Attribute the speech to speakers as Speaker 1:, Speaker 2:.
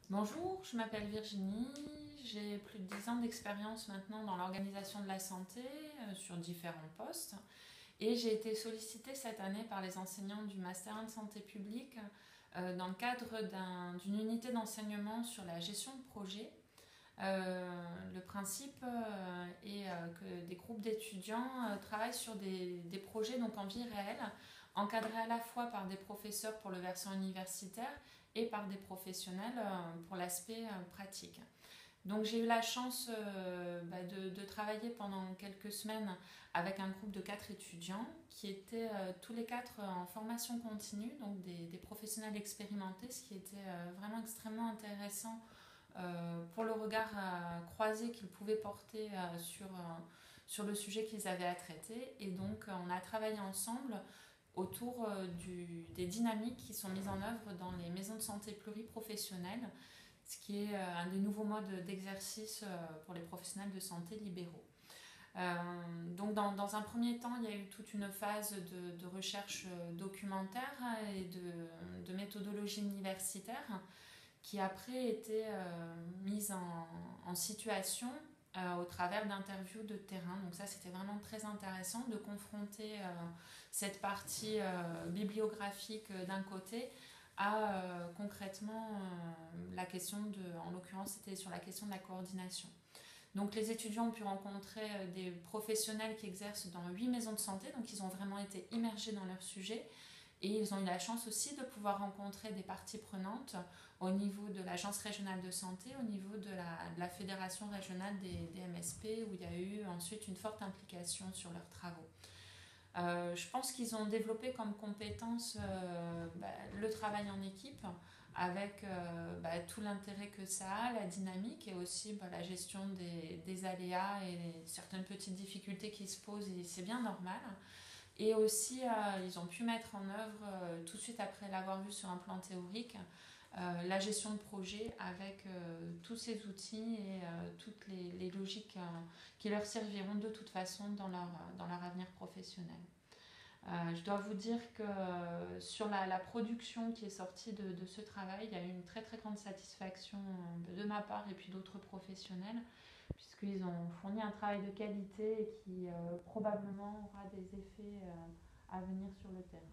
Speaker 1: Bonjour, je m'appelle Virginie, j'ai plus de 10 ans d'expérience maintenant dans l'organisation de la santé sur différents postes et j'ai été sollicitée cette année par les enseignants du Master 1 de santé publique dans le cadre d'une unité d'enseignement sur la gestion de projet. Le principe est que des groupes d'étudiants travaillent sur des projets donc en vie réelle, encadrés à la fois par des professeurs pour le versant universitaire et par des professionnels pour l'aspect pratique. Donc j'ai eu la chance de travailler pendant quelques semaines avec un groupe de 4 étudiants qui étaient tous les 4 en formation continue, donc des professionnels expérimentés, ce qui était vraiment extrêmement intéressant pour le regard croisé qu'ils pouvaient porter sur le sujet qu'ils avaient à traiter. Et donc on a travaillé ensemble autour des dynamiques qui sont mises en œuvre dans les maisons de santé pluriprofessionnelles, ce qui est un des nouveaux modes d'exercice pour les professionnels de santé libéraux. Donc dans un premier temps, il y a eu toute une phase de recherche documentaire et de méthodologie universitaire qui après était mise en situation au travers d'interviews de terrain. Donc ça, c'était vraiment très intéressant de confronter cette partie bibliographique d'un côté à concrètement la question en l'occurrence, c'était sur la question de la coordination. Donc les étudiants ont pu rencontrer des professionnels qui exercent dans 8 maisons de santé, donc ils ont vraiment été immergés dans leur sujet. Et ils ont eu la chance aussi de pouvoir rencontrer des parties prenantes au niveau de l'Agence régionale de santé, au niveau de la Fédération régionale des MSP, où il y a eu ensuite une forte implication sur leurs travaux. Je pense qu'ils ont développé comme compétence le travail en équipe, avec tout l'intérêt que ça a, la dynamique et aussi la gestion des aléas et certaines petites difficultés qui se posent, et c'est bien normal. Et aussi, ils ont pu mettre en œuvre, tout de suite après l'avoir vu sur un plan théorique, la gestion de projet avec tous ces outils et toutes les logiques qui leur serviront de toute façon dans leur avenir professionnel. Je dois vous dire que sur la production qui est sortie de ce travail, il y a eu une très très grande satisfaction de ma part et puis d'autres professionnels, puisqu'ils ont fourni un travail de qualité et qui probablement aura des effets à venir sur le terrain.